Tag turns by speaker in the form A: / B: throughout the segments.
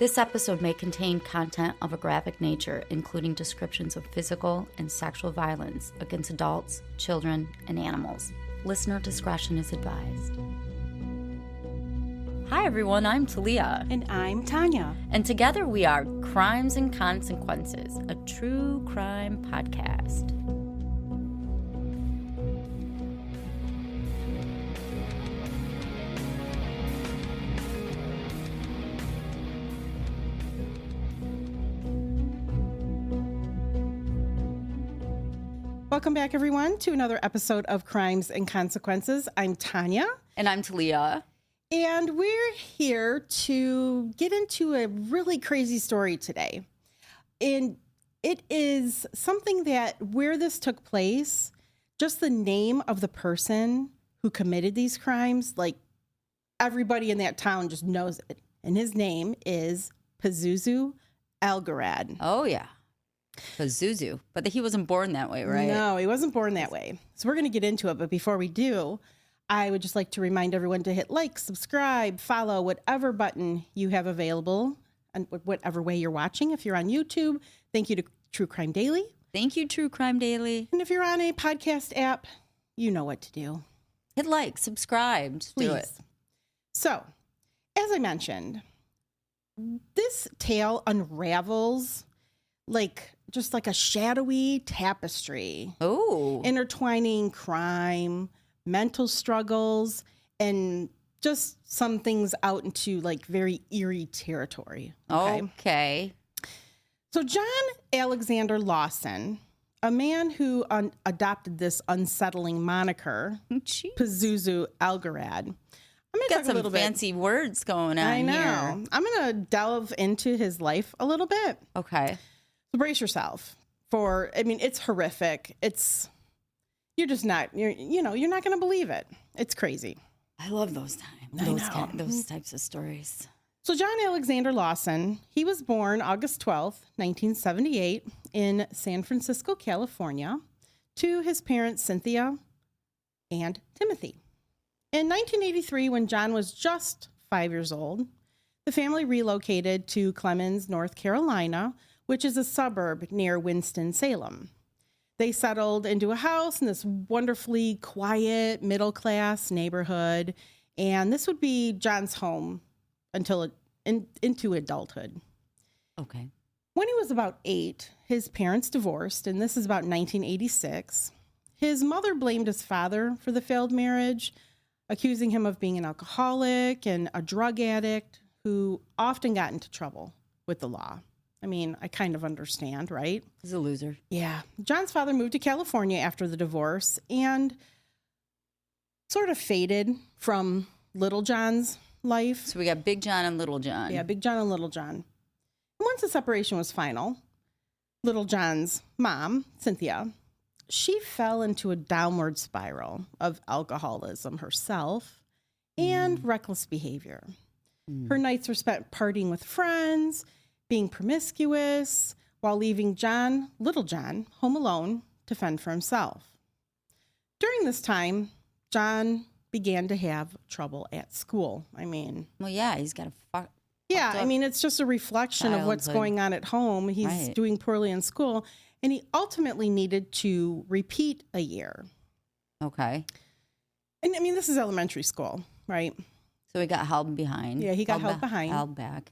A: This episode may contain content of a graphic nature, including descriptions of physical and sexual violence against adults, children, and animals. Listener discretion is advised. Hi everyone, I'm Talia.
B: And I'm Tanya.
A: And together we are Crimes and Consequences, a true crime podcast.
B: Welcome back, everyone, to another episode of Crimes and Consequences. I'm Tanya.
A: And I'm Talia.
B: And we're here to get into a really crazy story today. And it is something that where this took place, just the name of the person who committed these crimes, like everybody in that town just knows it. And his name is Pazuzu Algarad.
A: Oh, yeah. Pazuzu. But he wasn't born that way, right?
B: No, he wasn't born that way. So we're going to get into it. But before we do, I would just like to remind everyone to hit like, subscribe, follow, whatever button you have available and whatever way you're watching. If you're on YouTube, thank you to True Crime Daily.
A: Thank you, True Crime Daily.
B: And if you're on a podcast app, you know what to do.
A: Hit like, subscribe, just do it.
B: So, as I mentioned, this tale unravels just like a shadowy tapestry.
A: Oh.
B: Intertwining crime, mental struggles, and just some things out into like very eerie territory.
A: Okay.
B: So John Alexander Lawson, a man who adopted this unsettling moniker, Pazuzu Algarad. I'm going to talk a little bit. Got some
A: fancy words going on
B: I know.
A: Here.
B: I'm going to delve into his life a little bit.
A: Okay.
B: So brace yourself it's horrific. You're not going to believe it. It's crazy.
A: I love those times. Those types of stories.
B: So John Alexander Lawson, he was born August 12th, 1978 in San Francisco, California, to his parents, Cynthia and Timothy. In 1983, when John was just 5 years old, the family relocated to Clemmons, North Carolina, which is a suburb near Winston-Salem. They settled into a house in this wonderfully quiet, middle-class neighborhood, and this would be John's home until into adulthood.
A: Okay.
B: When he was about 8, his parents divorced, and this is about 1986. His mother blamed his father for the failed marriage, accusing him of being an alcoholic and a drug addict who often got into trouble with the law. I mean, I kind of understand, right?
A: He's a loser.
B: Yeah. John's father moved to California after the divorce and sort of faded from Little John's life.
A: So we got Big John and Little John.
B: Yeah, Big John and Little John. And once the separation was final, Little John's mom, Cynthia, she fell into a downward spiral of alcoholism herself and reckless behavior. Her nights were spent partying with friends, being promiscuous, while leaving Little John, home alone to fend for himself. During this time, John began to have trouble at school.
A: Well, yeah, he's got a
B: it's just a reflection of what's going on at home. He's doing poorly in school, and he ultimately needed to repeat a year.
A: Okay.
B: And this is elementary school, right?
A: So he got held behind.
B: Yeah, he got held behind.
A: Held back.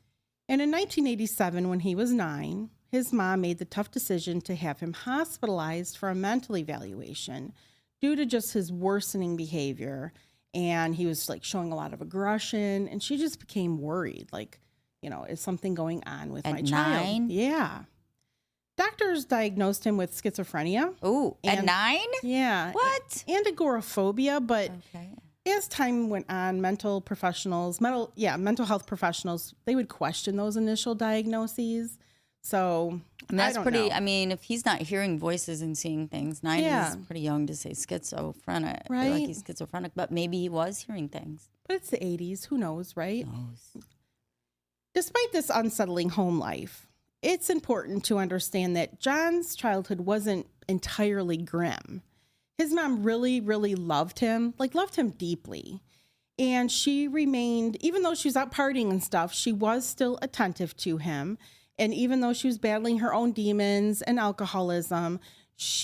B: And in 1987, when he was 9, his mom made the tough decision to have him hospitalized for a mental evaluation due to just his worsening behavior. And he was showing a lot of aggression, and she just became worried. Is something going on with my child?
A: 9?
B: Yeah. Doctors diagnosed him with schizophrenia.
A: Oh, at 9?
B: Yeah.
A: What?
B: And agoraphobia, but
A: okay.
B: As time went on, mental health professionals, they would question those initial diagnoses. So
A: that's
B: pretty.
A: Know. If he's not hearing voices and seeing things, 9 is pretty young to say schizophrenic.
B: Right.
A: Like he's schizophrenic, but maybe he was hearing things.
B: But it's the 80s. Who knows, right?
A: Who knows?
B: Despite this unsettling home life, it's important to understand that John's childhood wasn't entirely grim. His mom really, really loved him deeply. And she remained, even though she was out partying and stuff, she was still attentive to him. And even though she was battling her own demons and alcoholism,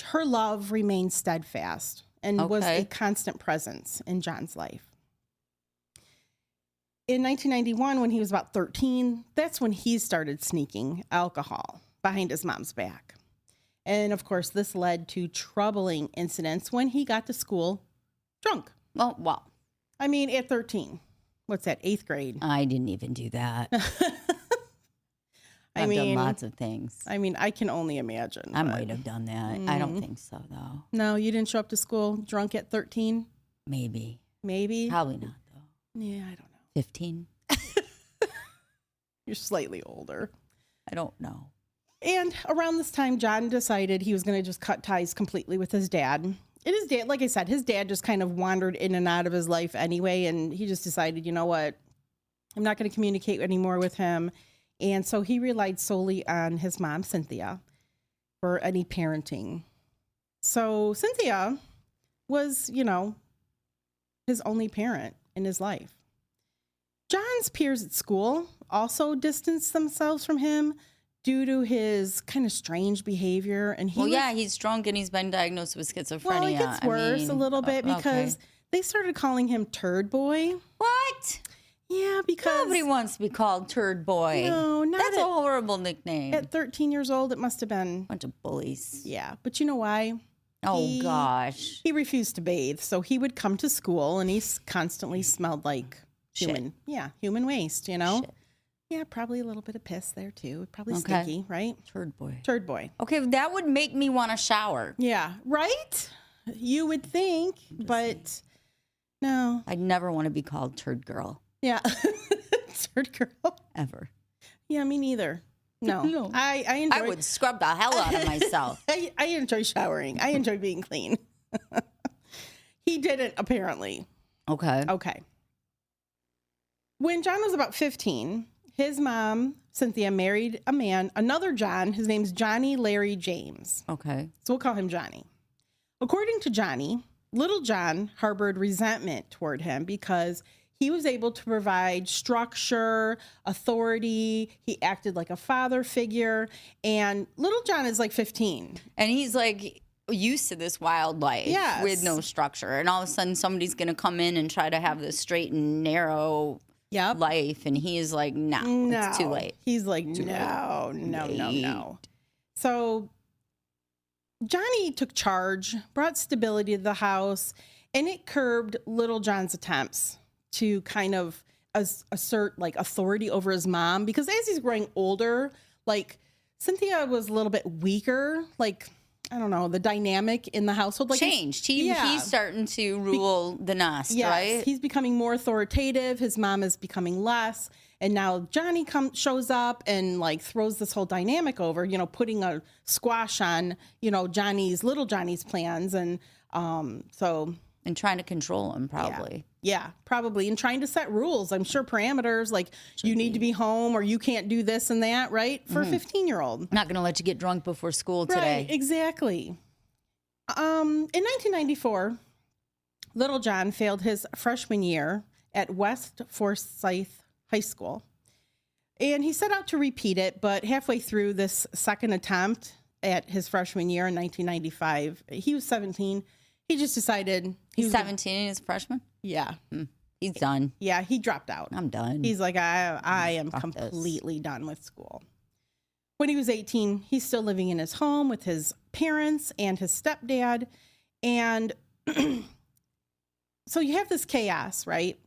B: her love remained steadfast and was a constant presence in John's life. In 1991, when he was about 13, that's when he started sneaking alcohol behind his mom's back. And of course, this led to troubling incidents when he got to school drunk.
A: Oh, wow.
B: I mean, at 13. What's that, 8th grade?
A: I didn't even do that. I've done lots of things.
B: I mean, I can only imagine.
A: I might have done that. I don't think so, though.
B: No, you didn't show up to school drunk at 13?
A: Maybe.
B: Probably
A: not, though.
B: Yeah, I don't know.
A: 15?
B: You're slightly older.
A: I don't know.
B: And around this time, John decided he was going to just cut ties completely with his dad. And his dad, like I said, his dad just kind of wandered in and out of his life anyway. And he just decided, you know what? I'm not going to communicate anymore with him. And so he relied solely on his mom, Cynthia, for any parenting. So Cynthia was, his only parent in his life. John's peers at school also distanced themselves from him due to his kind of strange behavior. And
A: he's drunk and he's been diagnosed with schizophrenia.
B: Well, it gets worse a little bit because they started calling him Turd Boy.
A: What?
B: Yeah, because
A: nobody wants to be called Turd Boy.
B: No,
A: that's a horrible nickname.
B: At 13 years old, it must have been
A: a bunch of bullies.
B: Yeah, but you know why?
A: Oh, gosh.
B: He refused to bathe, so he would come to school and he constantly smelled like human waste, Shit. Yeah, probably a little bit of piss there too. Probably stinky, right?
A: Turd Boy.
B: Turd Boy.
A: Okay, that would make me want to shower.
B: Yeah, right? You would think, but no.
A: I'd never want to be called Turd Girl.
B: Yeah. Turd Girl.
A: Ever.
B: Yeah, me neither. No. I enjoy.
A: I would scrub the hell out of myself.
B: I enjoy showering. I enjoy being clean. He didn't, apparently. Okay. When John was about 15, his mom, Cynthia, married another John. His name's Johnny Larry James.
A: Okay.
B: So we'll call him Johnny. According to Johnny, little John harbored resentment toward him because he was able to provide structure, authority. He acted like a father figure. And little John is like 15.
A: And he's like used to this wild life with no structure. And all of a sudden somebody's going to come in and try to have this straight and narrow life. And he is like, no, it's too late.
B: He's like, no. So Johnny took charge, brought stability to the house, and it curbed little John's attempts to kind of assert like authority over his mom, because as he's growing older, like Cynthia was a little bit weaker, like, I don't know, the dynamic in the household like
A: changed. He's starting to rule the nest, right?
B: He's becoming more authoritative. His mom is becoming less. And now Johnny shows up and like throws this whole dynamic over, putting a squash on, little Johnny's plans. And
A: and trying to control him, probably.
B: Yeah, probably. And trying to set rules. I'm sure parameters like you need to be home or you can't do this and that, right? For a 15-year-old.
A: Not going to let you get drunk before school today.
B: Right, exactly. In 1994, little John failed his freshman year at West Forsyth High School. And he set out to repeat it, but halfway through this second attempt at his freshman year in 1995, he was 17. He just decided...
A: He's 17 and he's a freshman?
B: Yeah.
A: He's done.
B: Yeah, he dropped out.
A: I'm done.
B: He's like, I am completely done with school. When he was 18, he's still living in his home with his parents and his stepdad. And so you have this chaos, right,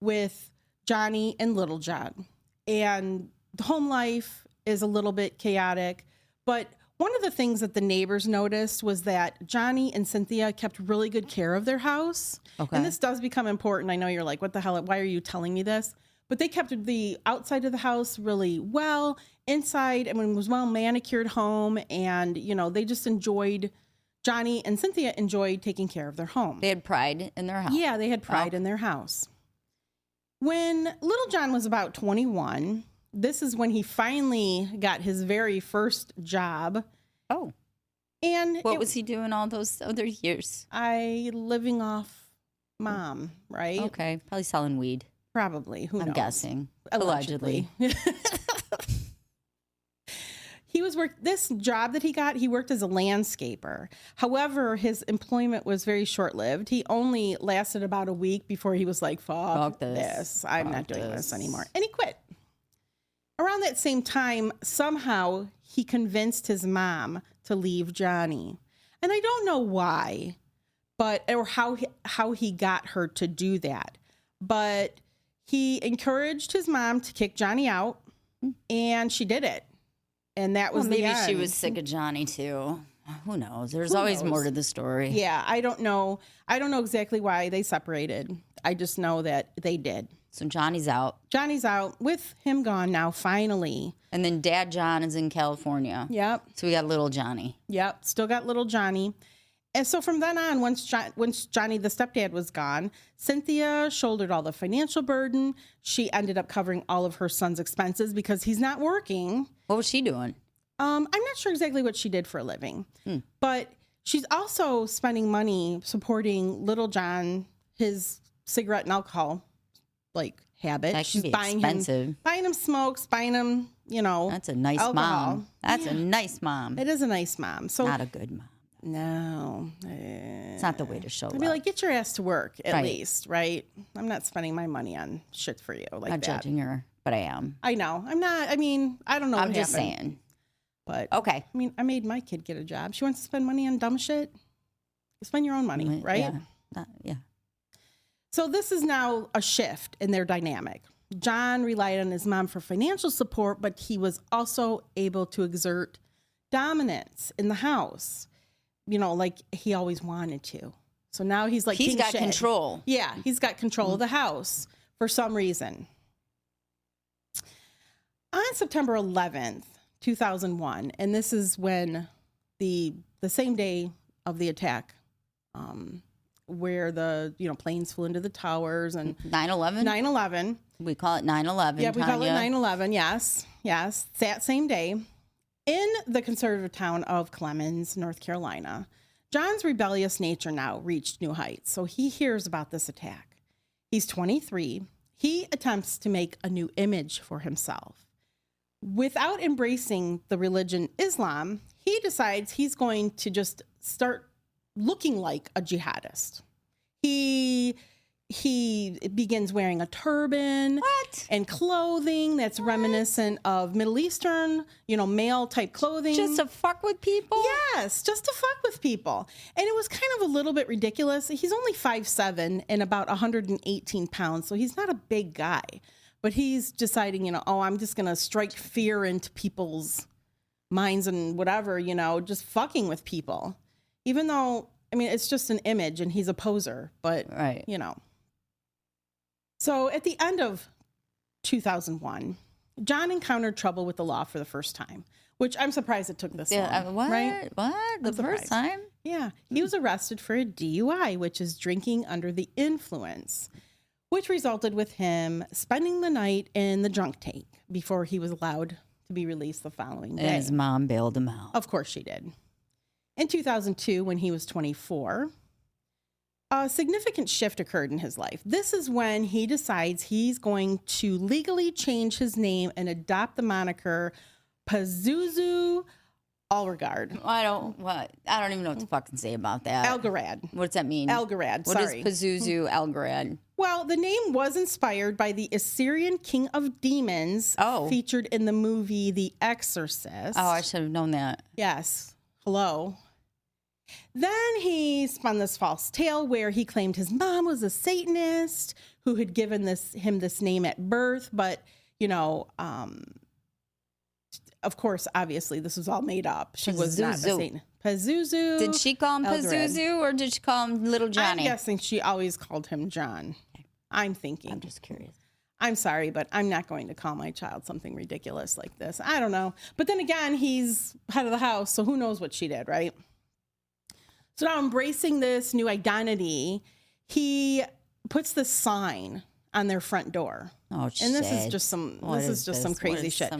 B: with Johnny and little John. And the home life is a little bit chaotic, but one of the things that the neighbors noticed was that Johnny and Cynthia kept really good care of their house. Okay. And this does become important. I know you're like, what the hell? Why are you telling me this? But they kept the outside of the house really well. Inside, I mean, it was well manicured home. And, they just Johnny and Cynthia enjoyed taking care of their home.
A: They had pride in their house.
B: Yeah, they had pride in their house. When little John was about 21... this is when he finally got his very first job.
A: Oh.
B: And
A: what was he doing all those other years?
B: Living off mom, right?
A: Okay. Probably selling weed.
B: Probably. Who knows?
A: I'm guessing.
B: Allegedly. This job that he got, he worked as a landscaper. However, his employment was very short-lived. He only lasted about a week before he was like, fuck this. I'm not doing this anymore. And he quit. Around that same time, somehow he convinced his mom to leave Johnny. And I don't know why, or how he got her to do that. But he encouraged his mom to kick Johnny out, and she did it. And that was
A: maybe
B: the end.
A: She was sick of Johnny too. Who knows? There's always more to the story.
B: Yeah, I don't know. I don't know exactly why they separated. I just know that they did.
A: So Johnny's out.
B: Johnny's out with him gone now, finally.
A: And then Dad John is in California.
B: Yep.
A: So we got little Johnny.
B: Yep. Still got little Johnny. And so from then on, once Johnny, the stepdad, was gone, Cynthia shouldered all the financial burden. She ended up covering all of her son's expenses because he's not working.
A: What was she doing?
B: I'm not sure exactly what she did for a living, but she's also spending money supporting little John, his cigarette and alcohol habit.
A: That
B: She's
A: can be
B: buying
A: expensive.
B: buying him smokes, buying him,
A: That's a nice
B: alcohol.
A: mom. That's a nice mom.
B: It is a nice mom. So
A: Not a good mom.
B: no,
A: It's not the way to show
B: I'd
A: love.
B: be like, get your ass to work at
A: Right.
B: least, right? I'm not spending my money on shit for you like
A: Not
B: that.
A: judging her, but I am.
B: I know. I'm not. I mean, I don't know.
A: I'm
B: what
A: just
B: happened,
A: saying.
B: But
A: Okay.
B: I mean, I made my kid get a job. She wants to spend money on dumb shit. You spend your own money, right?
A: Yeah.
B: So this is now a shift in their dynamic. John relied on his mom for financial support, but he was also able to exert dominance in the house, like he always wanted to. So now he's like,
A: He's
B: king
A: got
B: shit.
A: control.
B: Yeah, he's got control of the house for some reason. On September 11th, 2001, and this is when the same day of the attack, where the planes flew into the towers and
A: 9/11?
B: 9/11.
A: We call it 9/11.
B: Yeah, we call it
A: Tanya.
B: 9/11. Yes. That same day, in the conservative town of Clemmons, North Carolina, John's rebellious nature now reached new heights. So he hears about this attack. He's 23. He attempts to make a new image for himself. Without embracing the religion Islam, he decides he's going to just start looking like a jihadist. He begins wearing a turban and clothing that's reminiscent of Middle Eastern, male type clothing.
A: Just to fuck with people?
B: Yes, just to fuck with people. And it was kind of a little bit ridiculous. He's only 5'7" and about 118 pounds, so he's not a big guy. But he's deciding, I'm just going to strike fear into people's minds and whatever, just fucking with people. Even though, it's just an image and he's a poser, but,
A: Right.
B: So at the end of 2001, John encountered trouble with the law for the first time, which I'm surprised it took this long.
A: What?
B: Right?
A: What? The first time?
B: Yeah. He was arrested for a DUI, which is drinking under the influence, which resulted with him spending the night in the drunk tank before he was allowed to be released the following day.
A: And his mom bailed him out.
B: Of course she did. In 2002, when he was 24, a significant shift occurred in his life. This is when he decides he's going to legally change his name and adopt the moniker Pazuzu Algarad.
A: I don't even know what to fucking say about that.
B: Algarad.
A: What's that mean?
B: Algarad,
A: What
B: sorry.
A: is Pazuzu Algarad?
B: Well, the name was inspired by the Assyrian king of demons featured in the movie The Exorcist.
A: Oh, I should have known that.
B: Yes. Hello. Then he spun this false tale where he claimed his mom was a Satanist who had given him this name at birth. But, of course, obviously, this was all made up. She was not a Satanist. Pazuzu.
A: Did she call him Pazuzu or did she call him Little Johnny?
B: I'm guessing she always called him John. I'm thinking.
A: I'm just curious.
B: I'm sorry, but I'm not going to call my child something ridiculous like this. I don't know. But then again, he's head of the house, so who knows what she did, right? So now embracing this new identity, he puts this sign on their front door.
A: Oh, shit.
B: And this is just some some crazy shit.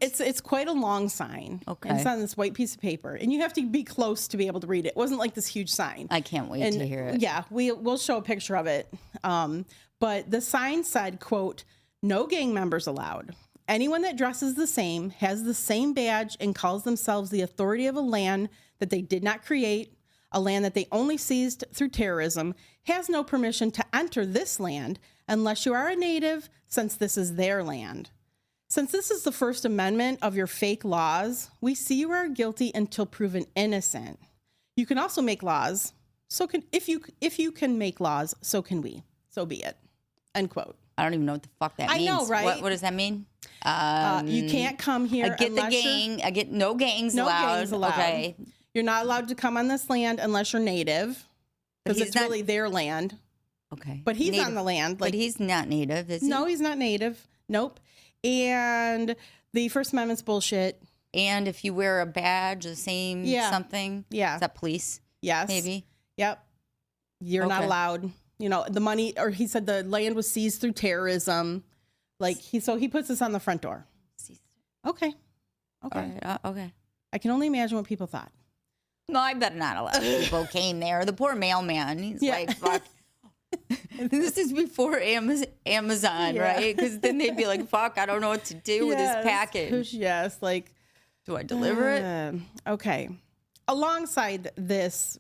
B: It's quite a long sign.
A: Okay.
B: And it's on this white piece of paper, and you have to be close to be able to read it. It wasn't like this huge sign.
A: I can't wait to hear it.
B: Yeah, we'll show a picture of it. But the sign said, quote, "No gang members allowed. Anyone that dresses the same, has the same badge, and calls themselves the authority of a land that they did not create, a land that they only seized through terrorism, has no permission to enter this land unless you are a native, since this is their land. Since this is the First Amendment of your fake laws, we see you are guilty until proven innocent. You can also make laws. If you can make laws, so can we. So be it." End quote.
A: I don't even know what the fuck that means.
B: I know, right?
A: What does that mean?
B: You can't come here.
A: I get the gang. I get no gangs allowed.
B: No gangs allowed.
A: Okay.
B: You're not allowed to come on this land unless you're native, because it's really their land.
A: Okay.
B: But he's on the land.
A: But he's not native, is he?
B: No, he's not native. Nope. And the First Amendment's bullshit.
A: And if you wear a badge, the same something.
B: Yeah.
A: Is that police?
B: Yes.
A: Maybe.
B: Yep. You're not allowed. You know, the money, or he said the land was seized through terrorism. Like he puts this on the front door. Okay.
A: Okay. Okay.
B: I can only imagine what people thought.
A: No, I bet not a lot of people came there. The poor mailman, he's like, fuck. This is before Amazon, right? Because then they'd be like, fuck, I don't know what to do with this package.
B: Yes, like.
A: Do I deliver it?
B: Okay. Alongside this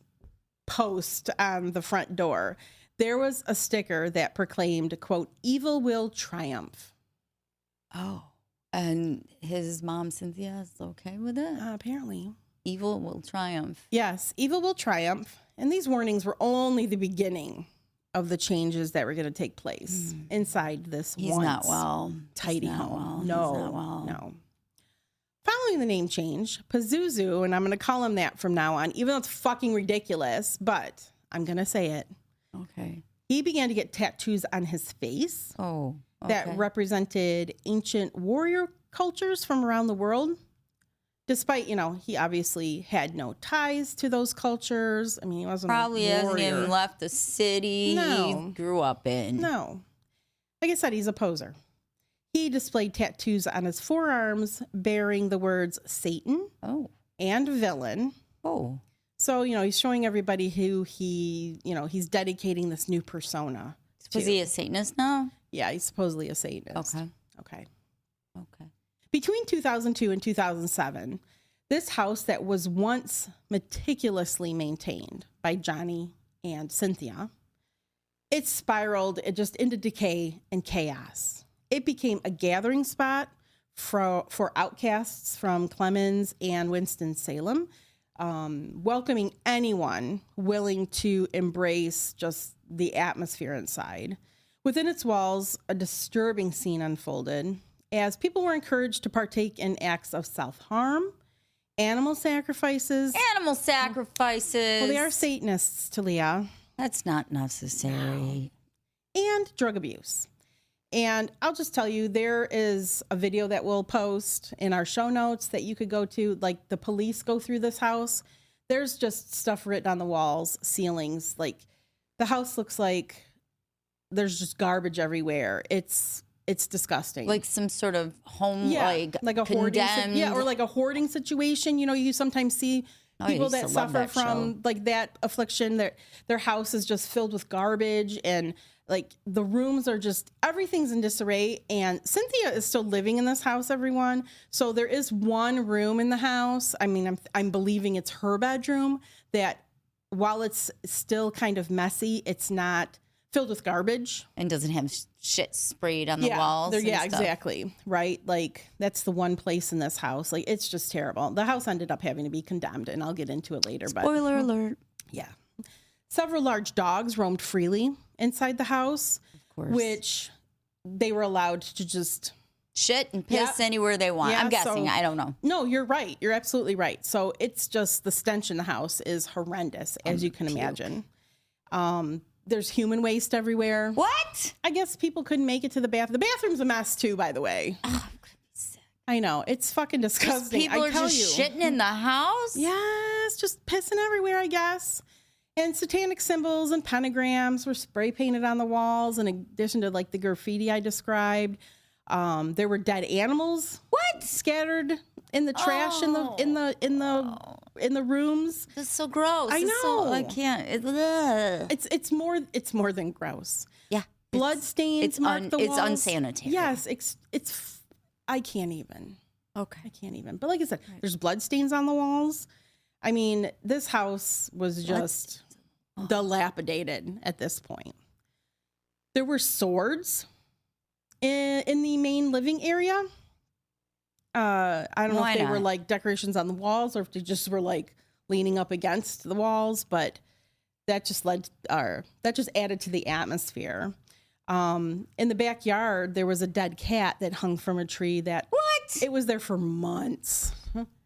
B: post on the front door, there was a sticker that proclaimed, quote, "Evil will triumph."
A: Oh. And his mom, Cynthia, is okay with it?
B: Apparently.
A: Evil will triumph.
B: Yes, evil will triumph. And these warnings were only the beginning of the changes that were going to take place inside this
A: He's not well.
B: Tidy
A: He's not
B: home.
A: well.
B: No,
A: He's not well.
B: No. Following the name change, Pazuzu, and I'm going to call him that from now on, even though it's fucking ridiculous, but I'm going to say it.
A: Okay.
B: He began to get tattoos on his face.
A: Oh. Okay.
B: That represented ancient warrior cultures from around the world. Despite, he obviously had no ties to those cultures. I mean, he wasn't
A: probably
B: a warrior.
A: hasn't even left the city he grew up in.
B: No. Like I said, he's a poser. He displayed tattoos on his forearms bearing the words Satan and villain.
A: Oh.
B: So, he's showing everybody who he's dedicating this new persona to.
A: Was he a Satanist now?
B: Yeah, he's supposedly a Satanist.
A: Okay.
B: Between 2002 and 2007, this house that was once meticulously maintained by Johnny and Cynthia, it spiraled just into decay and chaos. It became a gathering spot for outcasts from Clemmons and Winston-Salem, welcoming anyone willing to embrace just the atmosphere inside. Within its walls, a disturbing scene unfolded as people were encouraged to partake in acts of self-harm, animal sacrifices.
A: Animal sacrifices.
B: Well, they are Satanists, Talia.
A: That's not necessary.
B: And drug abuse. And I'll just tell you, there is a video that we'll post in our show notes that you could go to. Like, the police go through this house. There's just stuff written on the walls, ceilings. Like, the house looks like there's just garbage everywhere. It's disgusting.
A: Like some sort of home, like a
B: hoarding, or like a hoarding situation. You sometimes see people that suffer from like that affliction. Their house is just filled with garbage, and like the rooms are just, everything's in disarray. And Cynthia is still living in this house, everyone. So there is one room in the house. I mean, I'm believing it's her bedroom, that while it's still kind of messy, it's not filled with garbage
A: and doesn't have shit sprayed on the walls.
B: Exactly. Right. Like, that's the one place in this house. Like, it's just terrible. The house ended up having to be condemned, and I'll get into it later.
A: Spoiler alert.
B: Yeah. Several large dogs roamed freely inside the house,
A: of course,
B: which they were allowed to just
A: shit and piss anywhere they want. I'm guessing. I don't know.
B: No, you're right. You're absolutely right. So it's just, the stench in the house is horrendous, as you can imagine. There's human waste everywhere.
A: What?
B: I guess people couldn't make it to the bathroom. The bathroom's a mess too, by the way.
A: Oh, I'm gonna be sick.
B: I know. It's fucking disgusting.
A: People are just shitting in the house?
B: Yes, just pissing everywhere, I guess. And satanic symbols and pentagrams were spray painted on the walls in addition to like the graffiti I described. There were dead animals scattered in the trash in the rooms.
A: That's so gross.
B: I know.
A: I can't.
B: It's more than gross.
A: Yeah.
B: Blood stains mark the walls.
A: It's unsanitary.
B: Yes, it's I can't even.
A: Okay.
B: I can't even. But like I said, there's blood stains on the walls. I mean, this house was just dilapidated at this point. There were swords in the main living area. I don't know if they were like decorations on the walls or if they just were like leaning up against the walls, but that just added to the atmosphere. In the backyard, there was a dead cat that hung from a tree it was there for months.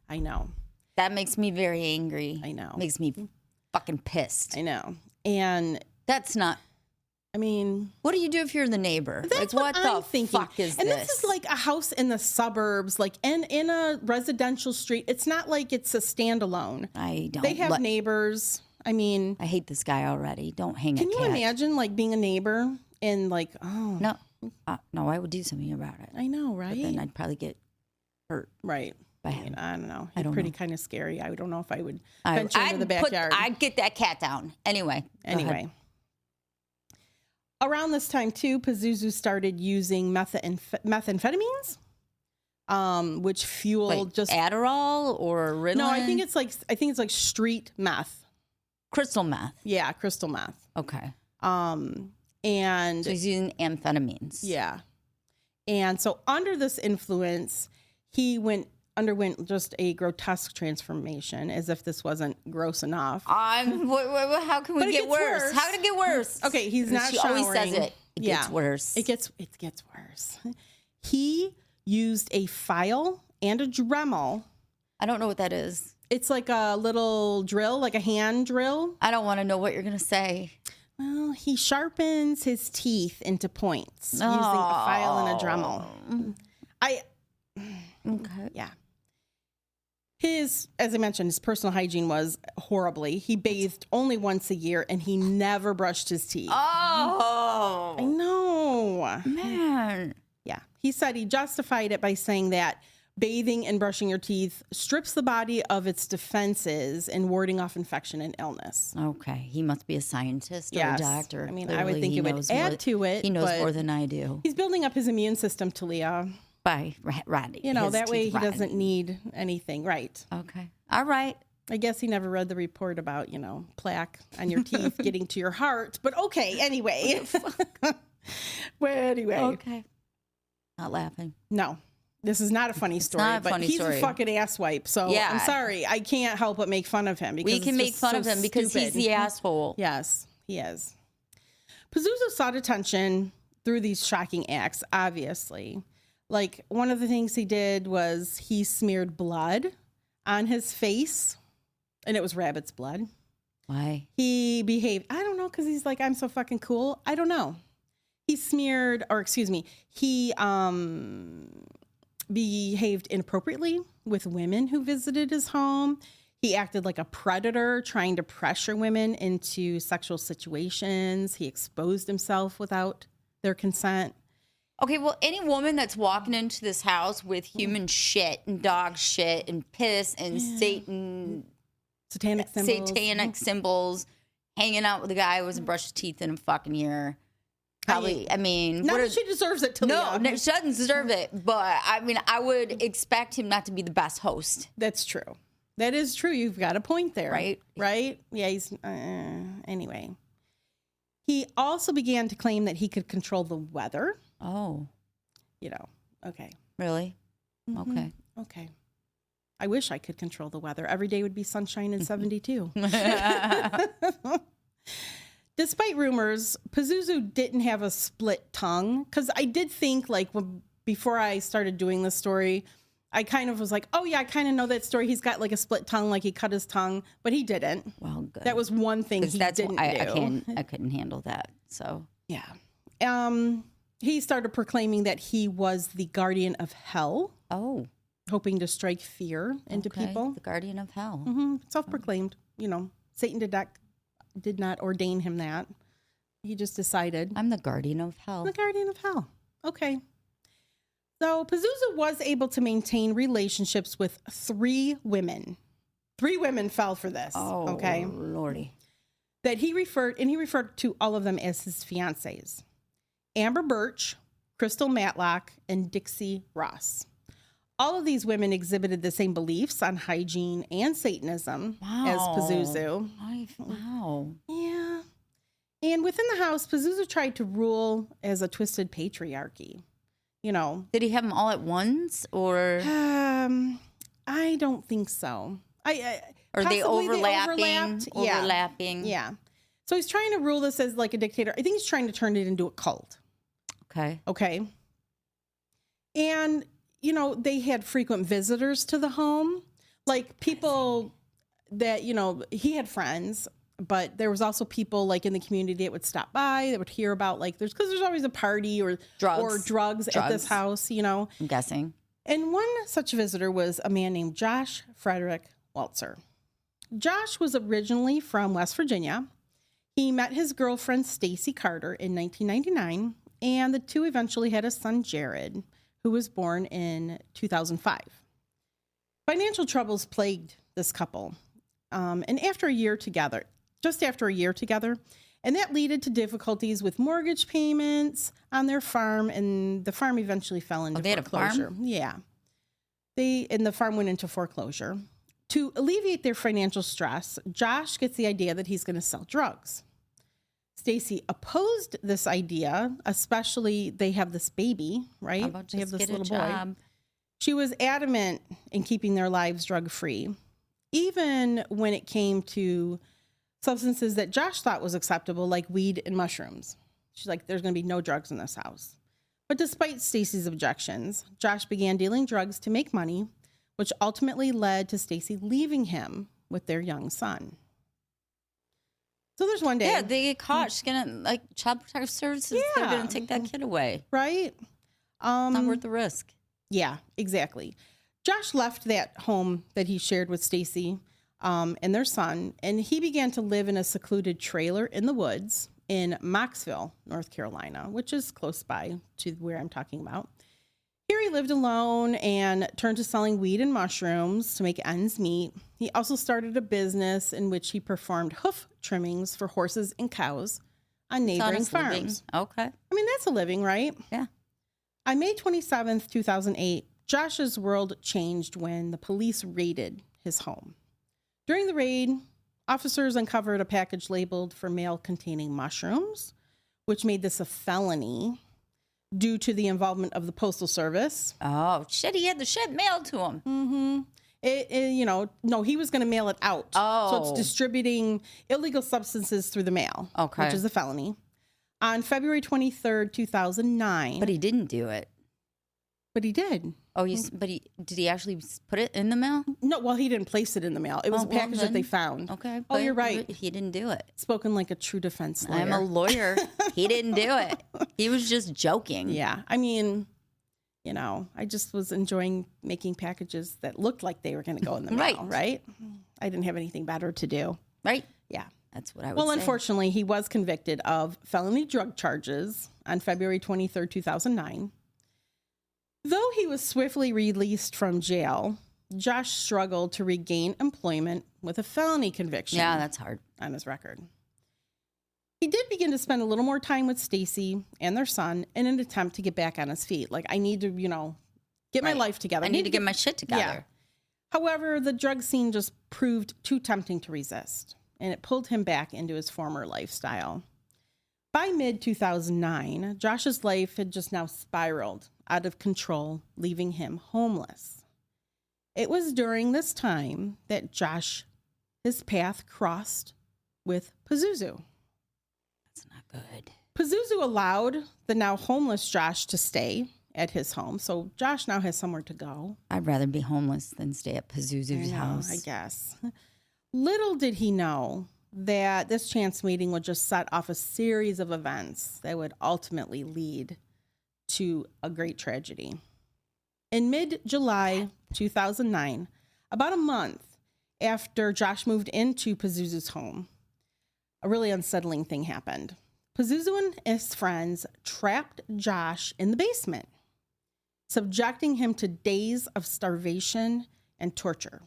B: I know.
A: That makes me very angry.
B: I know.
A: Makes me fucking pissed.
B: I know. And
A: that's not.
B: I mean,
A: what do you do if you're the neighbor?
B: That's
A: like, what
B: I'm thinking.
A: Fuck is
B: and
A: this?
B: This is like a house in the suburbs, like in a residential street. It's not like it's a standalone. They have neighbors. I mean,
A: I hate this guy already. Don't hang a cat.
B: Can you imagine like being a neighbor and like,
A: no, I would do something about it.
B: I know, right?
A: But then I'd probably get hurt.
B: Right.
A: By him.
B: I don't know. He's pretty kind of scary. I don't know if I would venture into the backyard.
A: I'd get that cat down. Anyway.
B: Around this time too, Pazuzu started using methamphetamines, which fueled just
A: Adderall or Ritalin.
B: No, I think it's like street meth,
A: crystal meth.
B: Yeah, crystal meth.
A: Okay.
B: And
A: so he's using amphetamines.
B: Yeah, and so under this influence, he underwent just a grotesque transformation, as if this wasn't gross enough.
A: How can we get worse? How did it get worse?
B: Okay, he's not showering.
A: She always says it. It gets worse.
B: It gets worse. He used a file and a Dremel.
A: I don't know what that is.
B: It's like a little drill, like a hand drill.
A: I don't want to know what you're going to say.
B: Well, he sharpens his teeth into points using a file and a Dremel.
A: Okay.
B: Yeah. As I mentioned, his personal hygiene was horribly. He bathed only once a year and he never brushed his teeth.
A: Oh.
B: I know.
A: Man.
B: Yeah. He said he justified it by saying that bathing and brushing your teeth strips the body of its defenses and warding off infection and illness.
A: Okay. He must be a scientist or a doctor.
B: I mean,
A: clearly,
B: I would think it would add to it.
A: He knows more than I do.
B: He's building up his immune system, Talia.
A: By rotting.
B: That way he doesn't need anything. Right.
A: Okay. All right.
B: I guess he never read the report about, plaque on your teeth getting to your heart. But okay, anyway. Well, anyway.
A: Okay. Not laughing.
B: No. This is not a funny story.
A: Not a funny
B: he's
A: story.
B: a fucking asswipe. So yeah. I'm sorry. I can't help but make fun of him. Because
A: we can make fun of him because he's the asshole.
B: Yes, he is. Pazuzu sought attention through these shocking acts, obviously. Like, one of the things he did was he smeared blood on his face, and it was rabbit's blood.
A: Why?
B: He behaved, I don't know, because he's like, I'm so fucking cool. I don't know. He behaved inappropriately with women who visited his home. He acted like a predator, trying to pressure women into sexual situations. He exposed himself without their consent.
A: Okay, well, any woman that's walking into this house with human shit and dog shit and piss and satanic symbols, hanging out with a guy who hasn't brushed his teeth in a fucking year. Probably,
B: not that she deserves it, Talia.
A: No, she doesn't deserve it. But, I mean, I would expect him not to be the best host.
B: That's true. That is true. You've got a point there.
A: Right?
B: Right? Yeah, he's... anyway. He also began to claim that he could control the weather.
A: Oh.
B: Okay.
A: Really?
B: Mm-hmm. Okay. I wish I could control the weather. Every day would be sunshine and 72. Despite rumors, Pazuzu didn't have a split tongue. Because I did think, before I started doing this story, I kind of was like, oh, yeah, I kind of know that story. He's got, a split tongue, he cut his tongue. But he didn't. Well, good. That was one thing he didn't do.
A: I couldn't handle that, so.
B: Yeah. He started proclaiming that he was the guardian of hell.
A: Oh.
B: Hoping to strike fear into people.
A: The guardian of hell.
B: Mm-hmm. Self-proclaimed, Satan did not ordain him that. He just decided.
A: I'm the guardian of hell.
B: The guardian of hell. Okay. So Pazuzu was able to maintain relationships with 3 women. 3 women fell for this.
A: Oh,
B: okay.
A: Lordy.
B: That he referred to all of them as his fiancées. Amber Birch, Crystal Matlock, and Dixie Ross. All of these women exhibited the same beliefs on hygiene and Satanism as Pazuzu.
A: Wow.
B: Yeah. And within the house, Pazuzu tried to rule as a twisted patriarchy. You know.
A: Did he have them all at once, or?
B: I don't think so.
A: Are they overlapping?
B: Yeah.
A: Overlapping.
B: Yeah. So he's trying to rule this as like a dictator. I think he's trying to turn it into a cult.
A: Okay.
B: Okay. And, you know, they had frequent visitors to the home. Like people that, you know, he had friends, but there was also people like in the community that would stop by, that would hear about like, because there's always a party or drugs at this house, you know.
A: I'm guessing.
B: And one such visitor was a man named Josh Welzer. Josh was originally from West Virginia. He met his girlfriend, Stacy Carter, in 1999, and the two eventually had a son, Jared, who was born in 2005. Financial troubles plagued this couple. And after a year together, and that led to difficulties with mortgage payments on their farm, and the farm eventually fell into foreclosure.
A: Farm?
B: Yeah. And the farm went into foreclosure. To alleviate their financial stress, Josh gets the idea that he's going to sell drugs. Stacy opposed this idea, especially they have this baby, right?
A: How about
B: they have
A: just
B: this
A: get a
B: little boy.
A: job?
B: She was adamant in keeping their lives drug-free, even when it came to substances that Josh thought was acceptable, like weed and mushrooms. She's like, there's going to be no drugs in this house. But despite Stacy's objections, Josh began dealing drugs to make money, which ultimately led to Stacy leaving him with their young son. So there's one day.
A: Yeah, they get caught. She's going to, like, child protective services, they're going to take that kid away.
B: Right?
A: Not worth the risk.
B: Yeah, exactly. Josh left that home that he shared with Stacy and their son, and he began to live in a secluded trailer in the woods in Mocksville, North Carolina, which is close by to where I'm talking about. Here he lived alone and turned to selling weed and mushrooms to make ends meet. He also started a business in which he performed hoof trimmings for horses and cows on neighboring farms.
A: Living. Okay.
B: I mean, that's a living, right?
A: Yeah.
B: On May 27th, 2008, Josh's world changed when the police raided his home. During the raid, officers uncovered a package labeled for mail containing mushrooms, which made this a felony due to the involvement of the Postal Service.
A: Oh, shit, he had the shit mailed to him.
B: Mm-hmm. No, he was going to mail it out.
A: Oh.
B: So it's distributing illegal substances through the mail,
A: okay,
B: which is a felony. On February 23rd, 2009.
A: But he didn't do it.
B: But he did.
A: Oh, did he actually put it in the mail?
B: No, well, he didn't place it in the mail. It was a package that they found.
A: Okay.
B: Oh, you're right.
A: He didn't do it.
B: Spoken like a true defense lawyer.
A: I'm a lawyer. He didn't do it. He was just joking.
B: Yeah. I mean, you know, I just was enjoying making packages that looked like they were going to go in the mail, right? I didn't have anything better to do.
A: Right?
B: Yeah.
A: That's what I would say.
B: Well, unfortunately, he was convicted of felony drug charges on February 23rd, 2009. Though he was swiftly released from jail, Josh struggled to regain employment with a felony conviction.
A: Yeah, that's hard.
B: On his record. He did begin to spend a little more time with Stacy and their son in an attempt to get back on his feet. Like, I need to, get my life together.
A: I need to get my shit together.
B: Yeah. However, the drug scene just proved too tempting to resist, and it pulled him back into his former lifestyle. By mid-2009, Josh's life had just now spiraled out of control, leaving him homeless. It was during this time that his path crossed with Pazuzu.
A: That's not good.
B: Pazuzu allowed the now homeless Josh to stay at his home, so Josh now has somewhere to go.
A: I'd rather be homeless than stay at Pazuzu's house.
B: I guess. Little did he know that this chance meeting would just set off a series of events that would ultimately lead to a great tragedy. In mid-July 2009, about a month after Josh moved into Pazuzu's home, a really unsettling thing happened. Pazuzu and his friends trapped Josh in the basement, subjecting him to days of starvation and torture.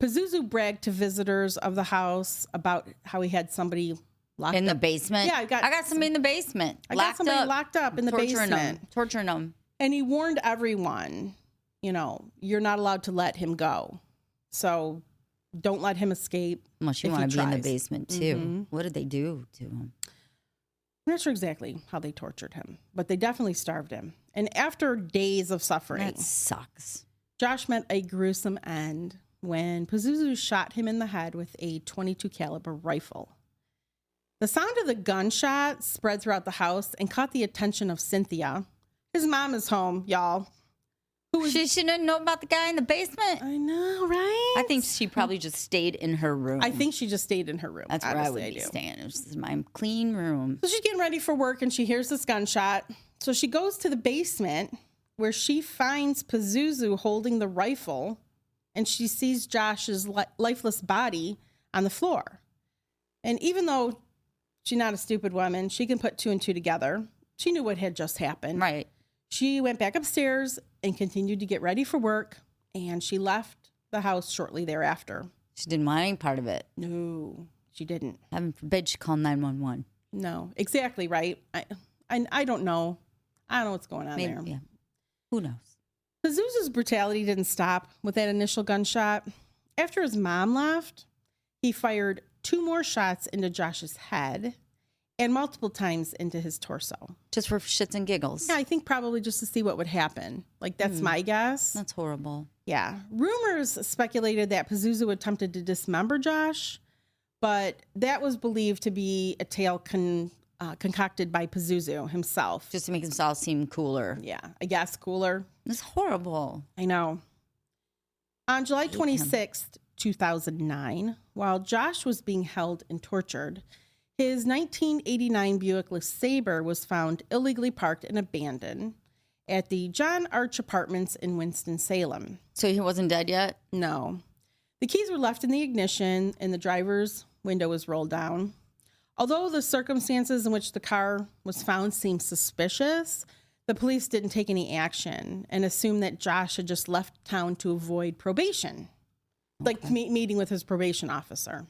B: Pazuzu bragged to visitors of the house about how he had somebody locked
A: in the
B: up.
A: basement.
B: Yeah,
A: I got somebody in the basement.
B: I got somebody locked up in the basement.
A: Torturing them.
B: And he warned everyone, you're not allowed to let him go. So don't let him escape.
A: Unless you want to be in the basement too. Mm-hmm. What did they do to him?
B: I'm not sure exactly how they tortured him, but they definitely starved him. And after days of suffering,
A: that sucks.
B: Josh met a gruesome end when Pazuzu shot him in the head with a .22 caliber rifle. The sound of the gunshot spread throughout the house and caught the attention of Cynthia. His mom is home, y'all.
A: She shouldn't know about the guy in the basement.
B: I know, right?
A: I think she probably just stayed in her room.
B: I think she just stayed in her room.
A: That's where I would be staying. It was my clean room.
B: So she's getting ready for work and she hears this gunshot. So she goes to the basement where she finds Pazuzu holding the rifle and she sees Josh's lifeless body on the floor. And even though she's not a stupid woman, she can put two and two together. She knew what had just happened.
A: Right.
B: She went back upstairs and continued to get ready for work, and she left the house shortly thereafter.
A: She didn't want any part of it.
B: No, she didn't.
A: Heaven forbid she called 911.
B: No, exactly right. I don't know. I don't know what's going on there.
A: Yeah. Who knows?
B: Pazuzu's brutality didn't stop with that initial gunshot. After his mom left, he fired 2 more shots into Josh's head and multiple times into his torso.
A: Just for shits and giggles?
B: Yeah, I think probably just to see what would happen. Like, that's my guess.
A: That's horrible.
B: Yeah. Rumors speculated that Pazuzu attempted to dismember Josh, but that was believed to be a tale concocted by Pazuzu himself.
A: Just to make himself seem cooler.
B: Yeah, I guess cooler.
A: It's horrible.
B: I know. On July 26th, 2009, while Josh was being held and tortured, his 1989 Buick LeSabre was found illegally parked and abandoned at the John Arch Apartments in Winston-Salem.
A: So he wasn't dead yet?
B: No. The keys were left in the ignition and the driver's window was rolled down. Although the circumstances in which the car was found seemed suspicious, the police didn't take any action and assumed that Josh had just left town to avoid probation, like meeting with his probation officer.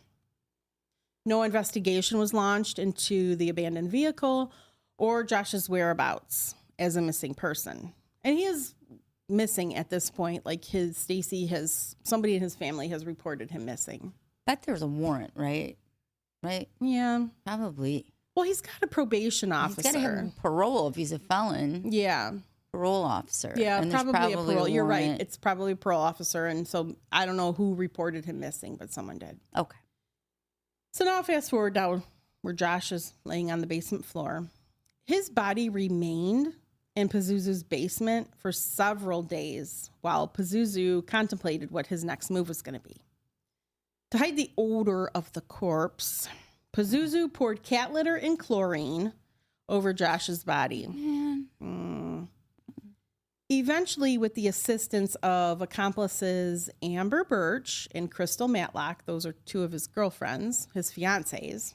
B: No investigation was launched into the abandoned vehicle or Josh's whereabouts as a missing person. And he is missing at this point. Like somebody in his family has reported him missing.
A: Bet there's a warrant, right? Right?
B: Yeah.
A: Probably.
B: Well, he's got a probation officer.
A: He's got to have parole if he's a felon.
B: Yeah.
A: Parole officer.
B: Yeah,
A: and
B: probably a parole. You're right. It's probably a parole officer. And so I don't know who reported him missing, but someone did.
A: Okay.
B: So now fast forward down where Josh is laying on the basement floor. His body remained in Pazuzu's basement for several days while Pazuzu contemplated what his next move was going to be. To hide the odor of the corpse, Pazuzu poured cat litter and chlorine over Josh's body.
A: Man.
B: Eventually, with the assistance of accomplices Amber Birch and Crystal Matlock, those are 2 of his girlfriends, his fiancées,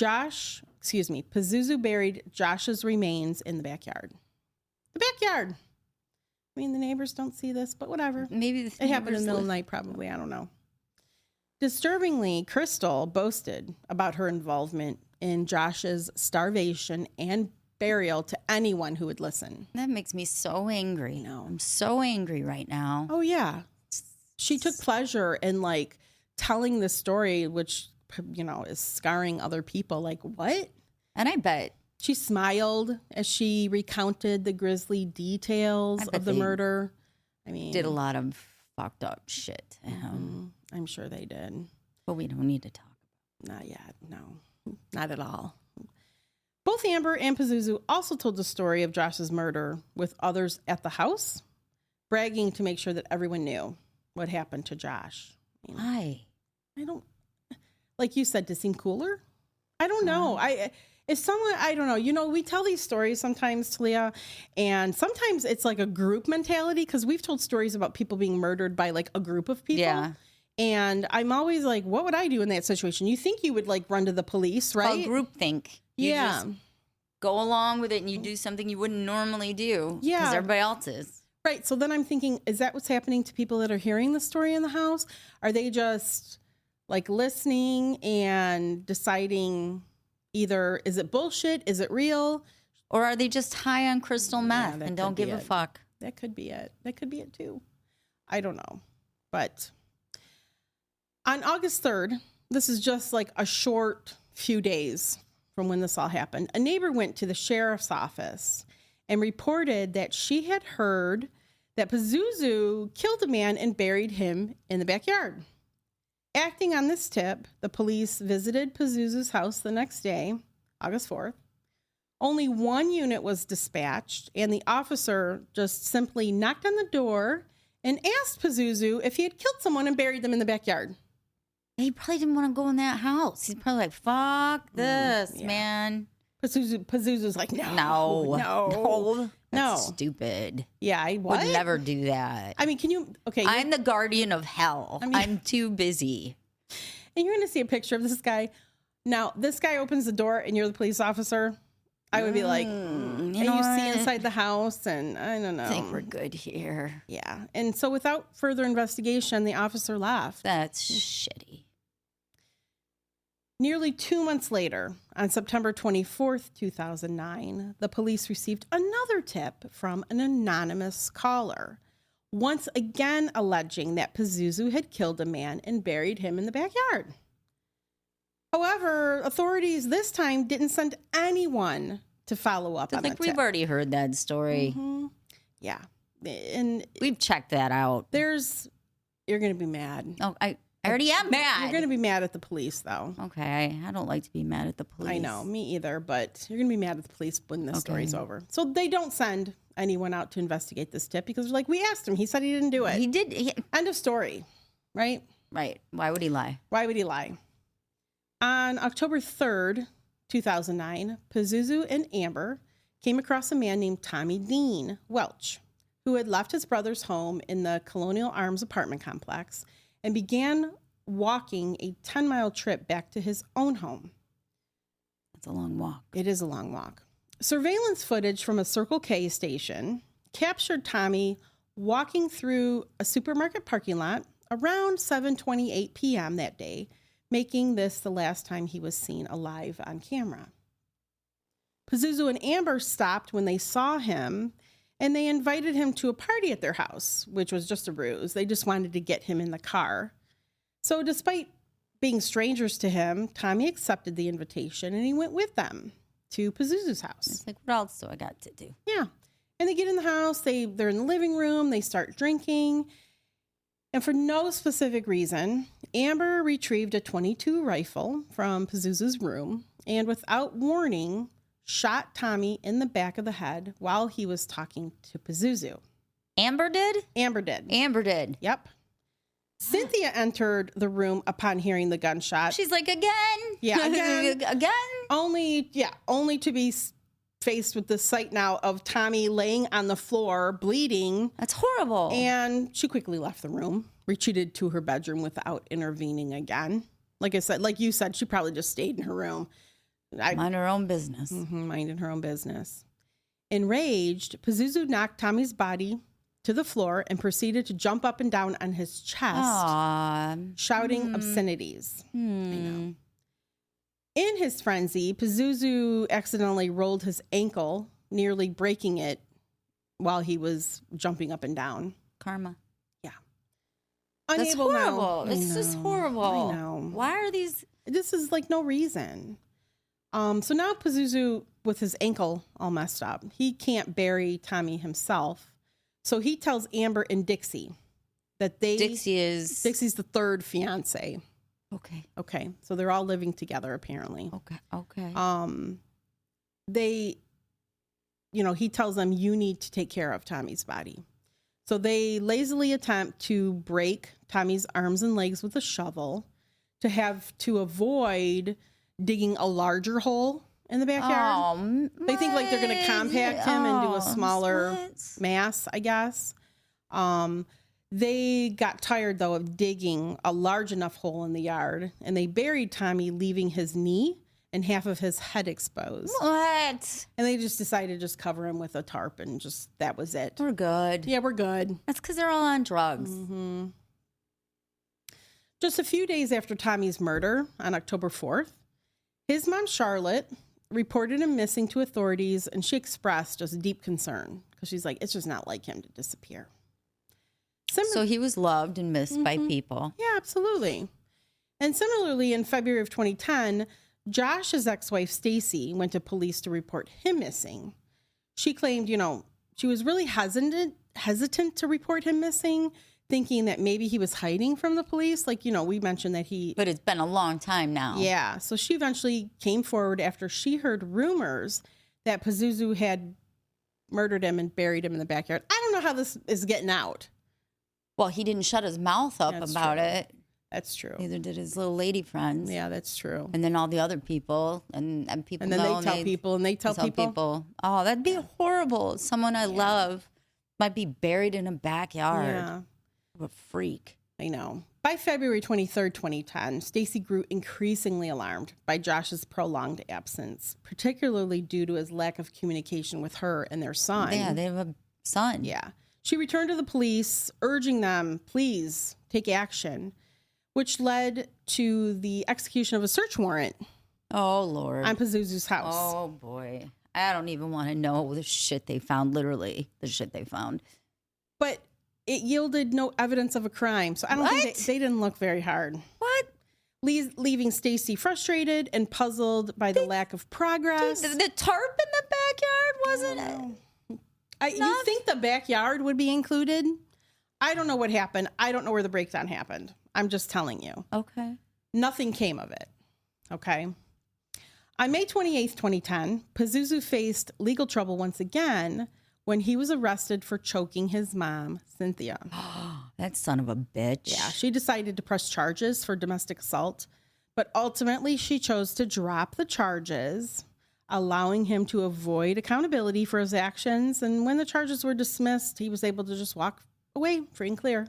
B: Pazuzu buried Josh's remains in the backyard. The backyard. I mean, the neighbors don't see this, but whatever.
A: Maybe
B: it happened in the middle of the night, probably. I don't know. Disturbingly, Crystal boasted about her involvement in Josh's starvation and burial to anyone who would listen.
A: That makes me so angry.
B: No,
A: I'm so angry right now.
B: Oh, yeah. She took pleasure in, telling this story, which, is scarring other people. Like, what?
A: And I bet
B: she smiled as she recounted the grisly details of the murder. I mean,
A: did a lot of fucked up shit.
B: I'm sure they did.
A: But we don't need to talk
B: about it. Not yet. No, not at all. Both Amber and Pazuzu also told the story of Josh's murder with others at the house, bragging to make sure that everyone knew what happened to Josh.
A: Why?
B: I don't, like you said, to seem cooler? I don't know. If someone, I don't know, we tell these stories sometimes, Talia, and sometimes it's like a group mentality because we've told stories about people being murdered by a group of people.
A: Yeah.
B: And I'm always like, what would I do in that situation? You think you would like run to the police, right?
A: Called groupthink. You just go along with it and you do something you wouldn't normally do.
B: Yeah.
A: Because everybody else is.
B: Right. So then I'm thinking, is that what's happening to people that are hearing the story in the house? Are they just like listening and deciding either is it bullshit? Is it real?
A: Or are they just high on crystal meth and don't give a fuck?
B: That could be it. That could be it too. I don't know. But on August 3rd, this is just like a short few days from when this all happened, a neighbor went to the sheriff's office and reported that she had heard that Pazuzu killed a man and buried him in the backyard. Acting on this tip, the police visited Pazuzu's house the next day, August 4th. Only one unit was dispatched, and the officer just simply knocked on the door and asked Pazuzu if he had killed someone and buried them in the backyard.
A: He probably didn't want to go in that house. He's probably like, fuck this, man.
B: Pazuzu's like, no.
A: That's stupid.
B: Yeah, I would
A: never do that.
B: I mean, can you, okay.
A: I'm the guardian of hell. I'm too busy.
B: And you're going to see a picture of this guy. Now, this guy opens the door and you're the police officer. I would be like, and you see inside the house, and I don't know.
A: I think we're good here.
B: Yeah. And so without further investigation, the officer left.
A: That's shitty.
B: Nearly 2 months later, on September 24th, 2009, the police received another tip from an anonymous caller, once again alleging that Pazuzu had killed a man and buried him in the backyard. However, authorities this time didn't send anyone to follow up on that tip.
A: We've already heard that story.
B: Mm-hmm. Yeah. And
A: we've checked that out.
B: You're going to be mad.
A: Oh, I already am mad.
B: You're going to be mad at the police, though.
A: Okay. I don't like to be mad at the police.
B: I know. Me either. But you're going to be mad at the police when this story's over. So they don't send anyone out to investigate this tip because, like, we asked him. He said he didn't do it.
A: He did.
B: End of story. Right?
A: Right. Why would he lie?
B: Why would he lie? On October 3rd, 2009, Pazuzu and Amber came across a man named Tommy Welch, who had left his brother's home in the Colonial Arms apartment complex and began walking a 10-mile trip back to his own home.
A: That's a long walk.
B: It is a long walk. Surveillance footage from a Circle K station captured Tommy walking through a supermarket parking lot around 7:28 p.m. that day, making this the last time he was seen alive on camera. Pazuzu and Amber stopped when they saw him, and they invited him to a party at their house, which was just a ruse. They just wanted to get him in the car. So despite being strangers to him, Tommy accepted the invitation, and he went with them to Pazuzu's house.
A: It's like, what else do I got to do?
B: Yeah. And they get in the house, they're in the living room, they start drinking. And for no specific reason, Amber retrieved a .22 rifle from Pazuzu's room and without warning, shot Tommy in the back of the head while he was talking to Pazuzu.
A: Amber did?
B: Amber did.
A: Amber did.
B: Yep. Cynthia entered the room upon hearing the gunshot.
A: She's like, again?
B: Yeah, again.
A: Again?
B: Only to be faced with the sight now of Tommy laying on the floor, bleeding.
A: That's horrible.
B: And she quickly left the room, retreated to her bedroom without intervening again. Like I said, like you said, she probably just stayed in her room.
A: Mind her own business.
B: Minding her own business. Enraged, Pazuzu knocked Tommy's body to the floor and proceeded to jump up and down on his chest, shouting obscenities. I know. In his frenzy, Pazuzu accidentally rolled his ankle, nearly breaking it while he was jumping up and down.
A: Karma.
B: Yeah.
A: That's horrible. It's just horrible.
B: I know.
A: Why are these?
B: This is like no reason. So now Pazuzu, with his ankle all messed up, he can't bury Tommy himself. So he tells Amber and Dixie that Dixie's the third fiance. Okay. So they're all living together apparently.
A: Okay.
B: He tells them, you need to take care of Tommy's body. So they lazily attempt to break Tommy's arms and legs with a shovel to avoid digging a larger hole in the backyard. They think like they're going to compact him into a smaller mass, I guess. They got tired, though, of digging a large enough hole in the yard, and they buried Tommy, leaving his knee and half of his head exposed.
A: What?
B: And they just decided to just cover him with a tarp, and just that was it.
A: We're good.
B: Yeah, we're good.
A: That's because they're all on drugs.
B: Mm-hmm. Just a few days after Tommy's murder, on October 4th, his mom, Charlotte, reported him missing to authorities, and she expressed just deep concern because she's like, it's just not like him to disappear.
A: So he was loved and missed by people.
B: Yeah, absolutely. And similarly, in February of 2010, Josh's ex-wife, Stacy, went to police to report him missing. She claimed, she was really hesitant to report him missing, thinking that maybe he was hiding from the police. Like, we mentioned that
A: But it's been a long time now.
B: Yeah. So she eventually came forward after she heard rumors that Pazuzu had murdered him and buried him in the backyard. I don't know how this is getting out.
A: Well, he didn't shut his mouth up about it.
B: That's true.
A: Neither did his little lady friends.
B: Yeah, that's true.
A: And then all the other people, and people
B: and then
A: know,
B: they tell people, and they tell people.
A: Oh, that'd be horrible. Someone I love might be buried in a backyard.
B: Yeah.
A: What a freak.
B: I know. By February 23rd, 2010, Stacy grew increasingly alarmed by Josh's prolonged absence, particularly due to his lack of communication with her and their son.
A: Yeah, they have a son.
B: Yeah. She returned to the police, urging them, please take action, which led to the execution of a search warrant.
A: Oh, Lord.
B: On Pazuzu's house.
A: Oh, boy. I don't even want to know the shit they found, literally, the shit they found.
B: But it yielded no evidence of a crime, so I don't think they didn't look very hard.
A: What?
B: Leaving Stacy frustrated and puzzled by the lack of progress.
A: The tarp in the backyard wasn't...
B: You think the backyard would be included? I don't know what happened. I don't know where the breakdown happened. I'm just telling you.
A: Okay.
B: Nothing came of it. Okay. On May 28th, 2010, Pazuzu faced legal trouble once again when he was arrested for choking his mom, Cynthia.
A: That son of a bitch.
B: Yeah, she decided to press charges for domestic assault, but ultimately she chose to drop the charges, allowing him to avoid accountability for his actions. And when the charges were dismissed, he was able to just walk away free and clear.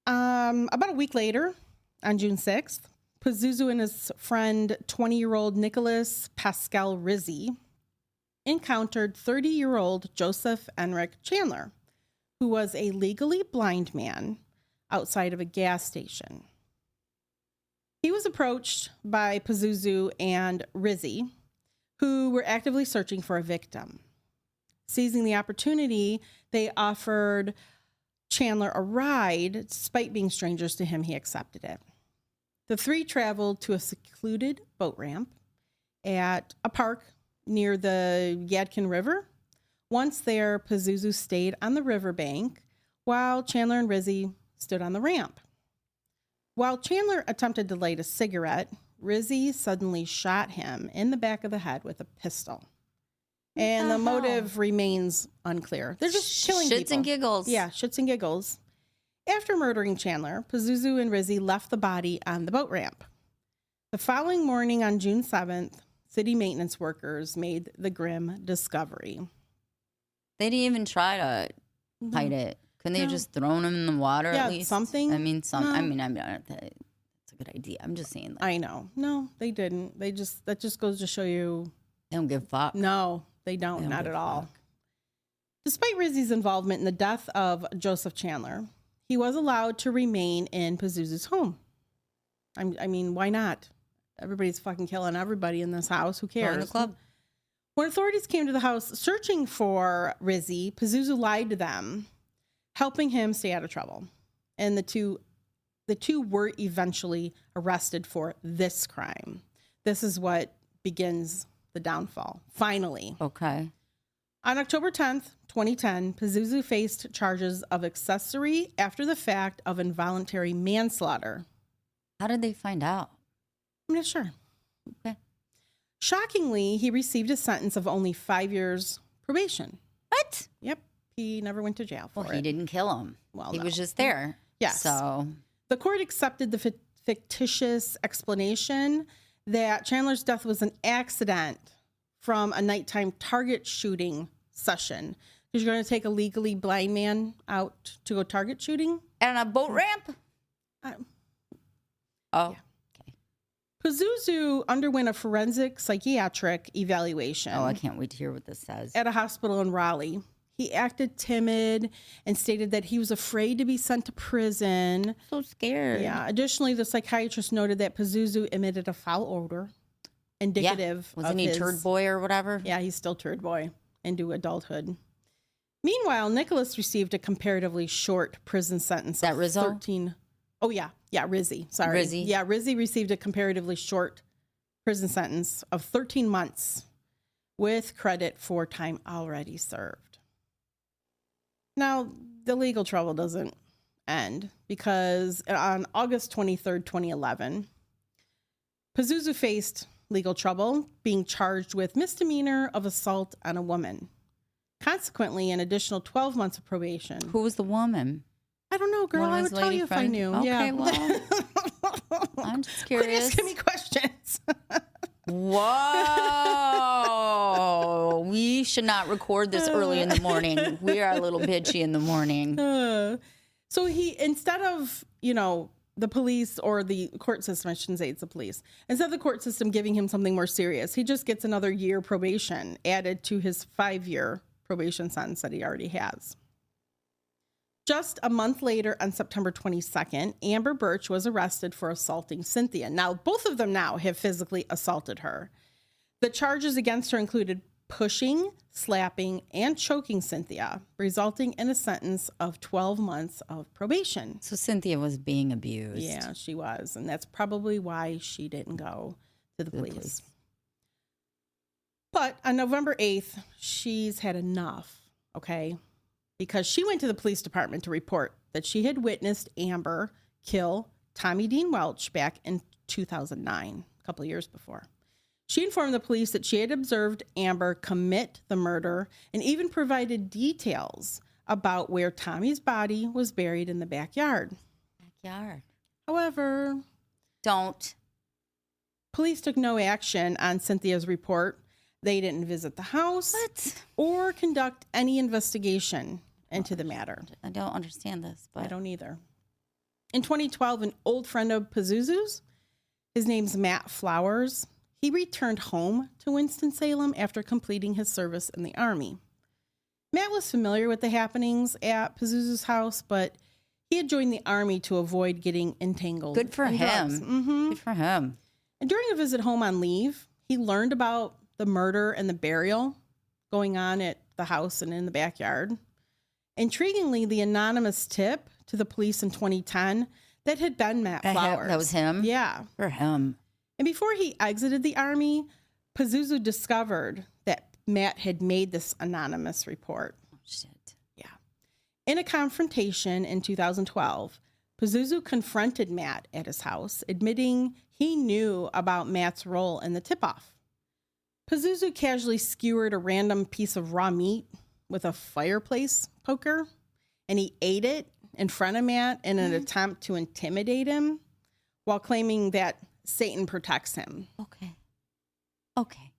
B: About a week later, on June 6th, Pazuzu and his friend, 20-year-old Nicholas Pascal Rizzi, encountered 30-year-old Joseph Enric Chandler, who was a legally blind man outside of a gas station. He was approached by Pazuzu and Rizzi, who were actively searching for a victim. Seizing the opportunity, they offered Chandler a ride. Despite being strangers to him, he accepted it. The three traveled to a secluded boat ramp at a park near the Yadkin River. Once there, Pazuzu stayed on the riverbank while Chandler and Rizzi stood on the ramp. While Chandler attempted to light a cigarette, Rizzi suddenly shot him in the back of the head with a pistol. And the motive remains unclear. They're just killing people.
A: Shits and giggles.
B: Yeah, shits and giggles. After murdering Chandler, Pazuzu and Rizzi left the body on the boat ramp. The following morning on June 7th, city maintenance workers made the grim discovery.
A: They didn't even try to hide it. Couldn't they have just thrown him in the water at least?
B: Something.
A: I mean, that's a good idea. I'm just saying.
B: I know. No, they didn't. That just goes to show you.
A: They don't give a fuck.
B: No, they don't. Not at all. Despite Rizzi's involvement in the death of Joseph Chandler, he was allowed to remain in Pazuzu's home. I mean, why not? Everybody's fucking killing everybody in this house. Who cares?
A: Join the club.
B: When authorities came to the house searching for Rizzi, Pazuzu lied to them, helping him stay out of trouble. And the two were eventually arrested for this crime. This is what begins the downfall, finally.
A: Okay.
B: On October 10th, 2010, Pazuzu faced charges of accessory after the fact of involuntary manslaughter.
A: How did they find out?
B: I'm not sure.
A: Okay.
B: Shockingly, he received a sentence of only 5 years probation.
A: What?
B: Yep. He never went to jail for it.
A: Well, he didn't kill him.
B: Well,
A: he
B: no.
A: was just there.
B: Yes.
A: So
B: the court accepted the fictitious explanation that Chandler's death was an accident from a nighttime target shooting session. Because you're going to take a legally blind man out to go target shooting?
A: And a boat ramp?
B: Yeah. Pazuzu underwent a forensic psychiatric evaluation.
A: Oh, I can't wait to hear what this says.
B: At a hospital in Raleigh. He acted timid and stated that he was afraid to be sent to prison.
A: So scared.
B: Yeah. Additionally, the psychiatrist noted that Pazuzu emitted a foul odor indicative of
A: Wasn't he turd boy or whatever?
B: Yeah, he's still turd boy into adulthood. Meanwhile, Nicholas received a comparatively short prison sentence of
A: Rizzo?
B: 13. Oh, yeah. Yeah, Rizzy. Sorry.
A: Rizzy.
B: Yeah, Rizzy received a comparatively short prison sentence of 13 months with credit for time already served. Now, the legal trouble doesn't end because on August 23rd, 2011, Pazuzu faced legal trouble, being charged with misdemeanor of assault on a woman. Consequently, an additional 12 months of probation.
A: Who was the woman?
B: I don't know, girl. I would tell you if I knew.
A: Okay,
B: yeah.
A: well, I'm just
B: Quit
A: curious.
B: asking me questions. Oh.
A: Whoa. We should not record this early in the morning. We are a little bitchy in the morning.
B: So he, instead of, the police or the court system, I shouldn't say it's the police, instead of the court system giving him something more serious, he just gets another year probation added to his 5-year probation sentence that he already has. Just a month later, on September 22nd, Amber Birch was arrested for assaulting Cynthia. Now, both of them now have physically assaulted her. The charges against her included pushing, slapping, and choking Cynthia, resulting in a sentence of 12 months of probation.
A: So Cynthia was being abused.
B: Yeah, she was. And that's probably why she didn't go to the police. But on November 8th, she's had enough, okay? Because she went to the police department to report that she had witnessed Amber kill Tommy Dean Welch back in 2009, a couple of years before. She informed the police that she had observed Amber commit the murder and even provided details about where Tommy's body was buried in the backyard. However, police took no action on Cynthia's report. They didn't visit the house or conduct any investigation into the matter.
A: I don't understand this, but
B: I don't either. In 2012, an old friend of Pazuzu's, his name's Matt Flowers, he returned home to Winston-Salem after completing his service in the Army. Matt was familiar with the happenings at Pazuzu's house, but he had joined the Army to avoid getting entangled.
A: Good for him.
B: Mm-hmm.
A: Good for him.
B: And during a visit home on leave, he learned about the murder and the burial going on at the house and in the backyard. Intriguingly, the anonymous tip to the police in 2010 that had been Matt Flowers.
A: That was him?
B: Yeah.
A: For him.
B: And before he exited the Army, Pazuzu discovered that Matt had made this anonymous report.
A: Oh, shit.
B: Yeah. In a confrontation in 2012, Pazuzu confronted Matt at his house, admitting he knew about Matt's role in the tip-off. Pazuzu casually skewered a random piece of raw meat with a fireplace poker, and he ate it in front of Matt in an attempt to intimidate him while claiming that Satan protects him.
A: Okay.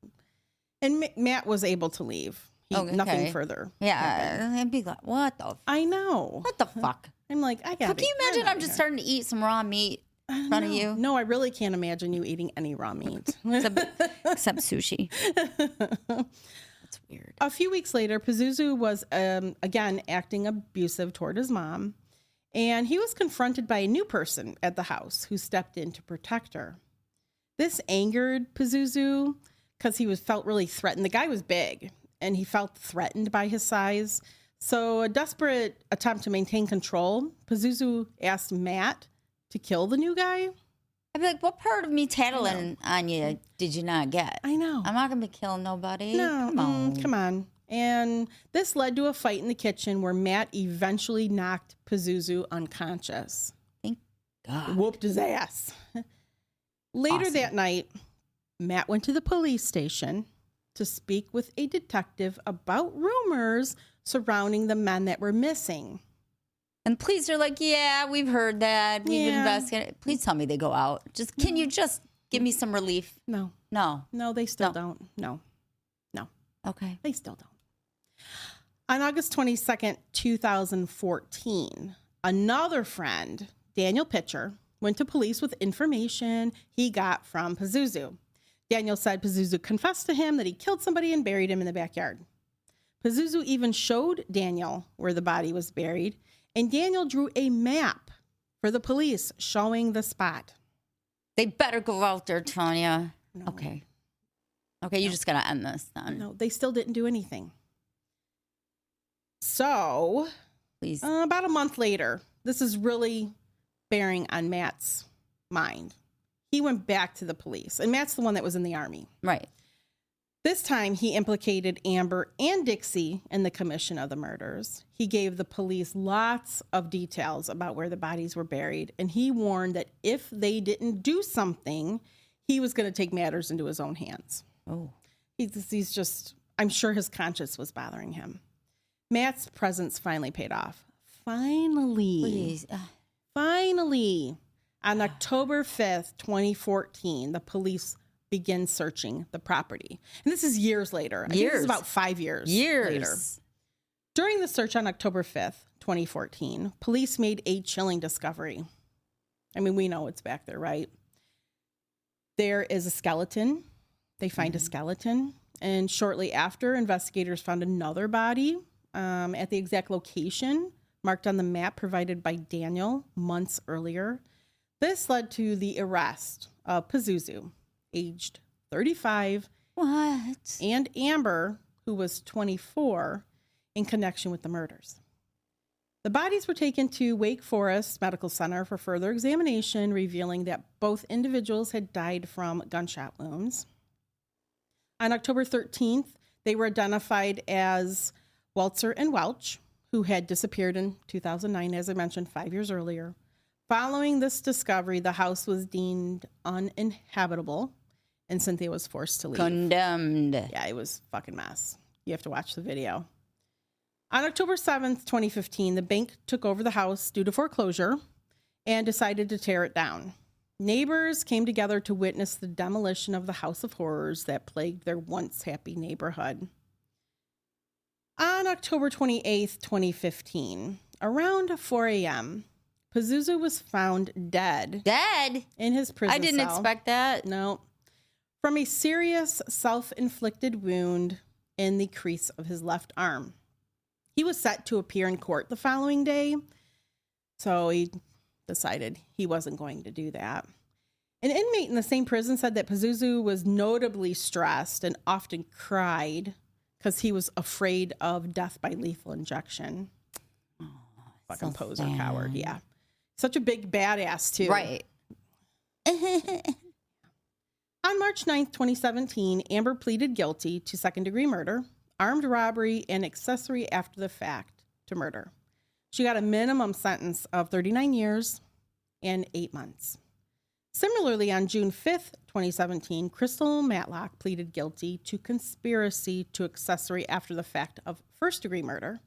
B: And Matt was able to leave. Nothing further.
A: Yeah. I'd be like, what the
B: I know.
A: What the fuck?
B: I'm like, I got it.
A: Can you imagine I'm just starting to eat some raw meat in front of you?
B: No, I really can't imagine you eating any raw meat.
A: Except sushi. That's weird.
B: A few weeks later, Pazuzu was, again, acting abusive toward his mom. And he was confronted by a new person at the house who stepped in to protect her. This angered Pazuzu because he felt really threatened. The guy was big, and he felt threatened by his size. So a desperate attempt to maintain control, Pazuzu asked Matt to kill the new guy.
A: I'd be like, what part of me tattling on you did you not get?
B: I know.
A: I'm not going to be killing nobody.
B: No, come on. And this led to a fight in the kitchen where Matt eventually knocked Pazuzu unconscious.
A: Thank God.
B: Whooped his ass. Later that night, Matt went to the police station to speak with a detective about rumors surrounding the men that were missing.
A: And police are like, yeah, we've heard that. We've investigated. Please tell me they go out. Can you just give me some relief?
B: No.
A: No.
B: No, they still don't. No.
A: Okay.
B: They still don't. On August 22nd, 2014, another friend, Daniel Pitcher, went to police with information he got from Pazuzu. Daniel said Pazuzu confessed to him that he killed somebody and buried him in the backyard. Pazuzu even showed Daniel where the body was buried, and Daniel drew a map for the police showing the spot.
A: They better go out there, Tanya.
B: No.
A: Okay, you just got to end this then.
B: No, they still didn't do anything. So,
A: Please.
B: About a month later, this is really bearing on Matt's mind. He went back to the police, and Matt's the one that was in the Army.
A: Right.
B: This time, he implicated Amber and Dixie in the commission of the murders. He gave the police lots of details about where the bodies were buried, and he warned that if they didn't do something, he was going to take matters into his own hands.
A: Oh.
B: He's just, I'm sure his conscience was bothering him. Matt's presence finally paid off. Finally.
A: Please.
B: Finally. On October 5th, 2014, the police begin searching the property. And this is years later. I think this is about 5 years later. During the search on October 5th, 2014, police made a chilling discovery. I mean, we know it's back there, right? There is a skeleton. They find a skeleton. And shortly after, investigators found another body at the exact location marked on the map provided by Daniel months earlier. This led to the arrest of Pazuzu, aged 35.
A: What?
B: And Amber, who was 24, in connection with the murders. The bodies were taken to Wake Forest Medical Center for further examination, revealing that both individuals had died from gunshot wounds. On October 13th, they were identified as Welzer and Welch, who had disappeared in 2009, as I mentioned, 5 years earlier. Following this discovery, the house was deemed uninhabitable, and Cynthia was forced to leave.
A: Condemned.
B: Yeah, it was a fucking mess. You have to watch the video. On October 7th, 2015, the bank took over the house due to foreclosure and decided to tear it down. Neighbors came together to witness the demolition of the house of horrors that plagued their once happy neighborhood. On October 28th, 2015, around 4 a.m., Pazuzu was found dead.
A: Dead?
B: In his prison
A: I didn't
B: cell.
A: expect that.
B: No. From a serious self-inflicted wound in the crease of his left arm. He was set to appear in court the following day, so he decided he wasn't going to do that. An inmate in the same prison said that Pazuzu was notably stressed and often cried because he was afraid of death by lethal injection. Oh, fucking
A: so
B: poser
A: sad.
B: coward, yeah. Such a big badass, too.
A: Right.
B: On March 9th, 2017, Amber pleaded guilty to second-degree murder, armed robbery, and accessory after the fact to murder. She got a minimum sentence of 39 years and 8 months. Similarly, on June 5th, 2017, Crystal Matlock pleaded guilty to conspiracy to accessory after the fact of first-degree murder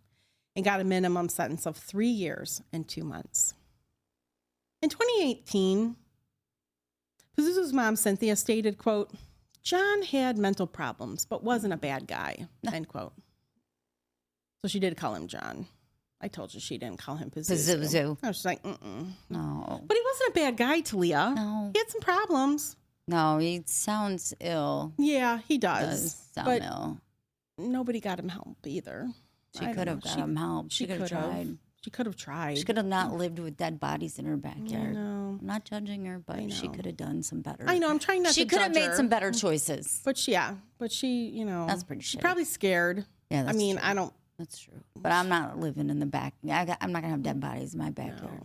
B: and got a minimum sentence of 3 years and 2 months. In 2018, Pazuzu's mom, Cynthia, stated, quote, "John had mental problems, but wasn't a bad guy," end quote. So she did call him John. I told you she didn't call him Pazuzu. I was just like,
A: No.
B: But he wasn't a bad guy, Talia.
A: No.
B: He had some problems.
A: No, he sounds ill.
B: Yeah, he does.
A: Sound
B: but
A: ill.
B: nobody got him help either.
A: She could have got him help. She could have tried.
B: She could have tried.
A: She could have not lived with dead bodies in her backyard.
B: know.
A: I'm not judging her, but she could have done some better.
B: I know. I'm trying not to
A: She could have
B: judge
A: made
B: her.
A: some better choices.
B: But she, you know.
A: That's pretty
B: she's
A: shitty.
B: probably scared.
A: Yeah, that's true.
B: I don't.
A: That's true. But I'm not living in the back. I'm not going to have dead bodies in my backyard.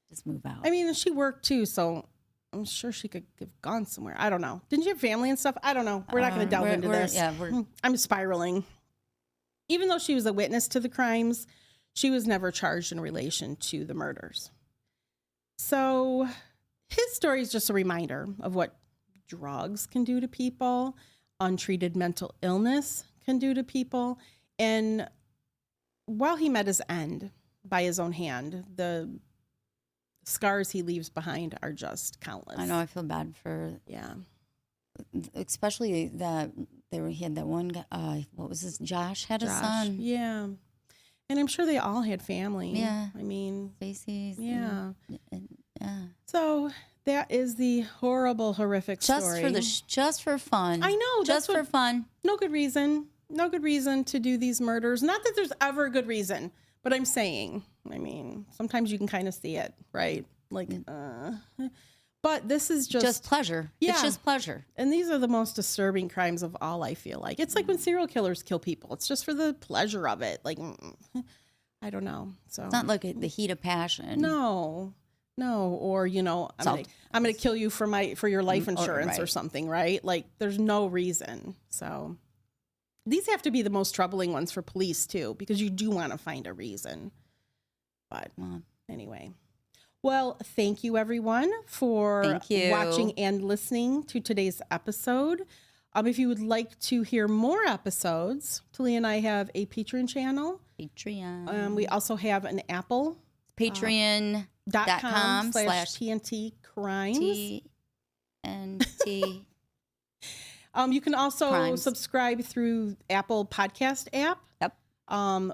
A: Just move out.
B: I mean, she worked too, so I'm sure she could have gone somewhere. I don't know. Didn't you have family and stuff? I don't know. We're not going to delve into this.
A: Yeah,
B: I'm spiraling. Even though she was a witness to the crimes, she was never charged in relation to the murders. So his story is just a reminder of what drugs can do to people, untreated mental illness can do to people. And while he met his end by his own hand, the scars he leaves behind are just countless.
A: I know. I feel bad for, especially that he had that one guy. What was his? Josh had a son.
B: Yeah. And I'm sure they all had family.
A: Yeah.
B: I mean,
A: Faces.
B: yeah.
A: Yeah.
B: So that is the horrible, horrific story.
A: Just for fun.
B: I know.
A: Just for fun.
B: No good reason. No good reason to do these murders. Not that there's ever a good reason, but I'm saying, I mean, sometimes you can kind of see it, right? Like, but this is just
A: pleasure. Yeah. It's just pleasure.
B: And these are the most disturbing crimes of all, I feel like. It's like when serial killers kill people. It's just for the pleasure of it. Like, I don't know. So
A: it's not like the heat of passion.
B: No. Or, you know, I'm going to kill you for your life insurance or something, right? Like, there's no reason. So these have to be the most troubling ones for police, too, because you do want to find a reason. But anyway. Well, thank you, everyone, for watching and listening to today's episode. If you would like to hear more episodes, Talia and I have a Patreon channel.
A: Patreon.
B: We also have an Apple.
A: Patreon.com/TNT
B: Crimes.
A: TNT.
B: You can also subscribe through Apple Podcast app.
A: Yep.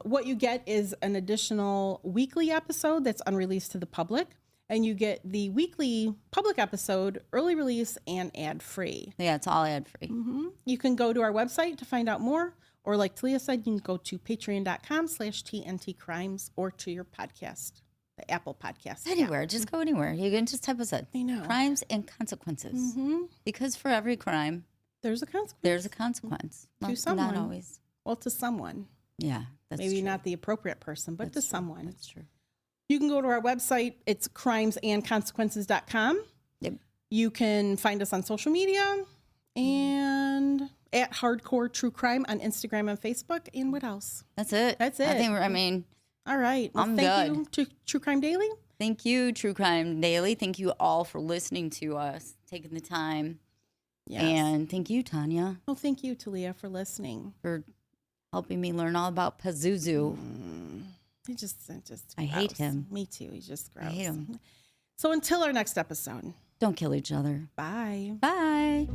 B: What you get is an additional weekly episode that's unreleased to the public, and you get the weekly public episode, early release, and ad-free.
A: Yeah, it's all ad-free.
B: Mm-hmm. You can go to our website to find out more, or like Talia said, you can go to patreon.com/TNT Crimes or to your podcast, the Apple Podcast.
A: Anywhere. Just go anywhere. You can just type us in.
B: I know.
A: Crimes and consequences. Mm-hmm. Because for every crime,
B: there's a consequence.
A: There's a consequence.
B: To someone.
A: Not always.
B: Well, to someone.
A: Yeah, that's
B: maybe
A: true.
B: Not the appropriate person, but to someone.
A: That's true.
B: You can go to our website. It's crimesandconsequences.com.
A: Yep.
B: You can find us on social media and at Hardcore True Crime on Instagram and Facebook. And what else?
A: That's it.
B: That's it. All right. Well, thank you to True Crime Daily.
A: Thank you, True Crime Daily. Thank you all for listening to us, taking the time. Yes. And thank you, Tanya.
B: Well, thank you, Talia, for listening.
A: For helping me learn all about Pazuzu.
B: I
A: hate him.
B: Me too. He's just gross.
A: I hate him.
B: So until our next episode.
A: Don't kill each other.
B: Bye.
A: Bye.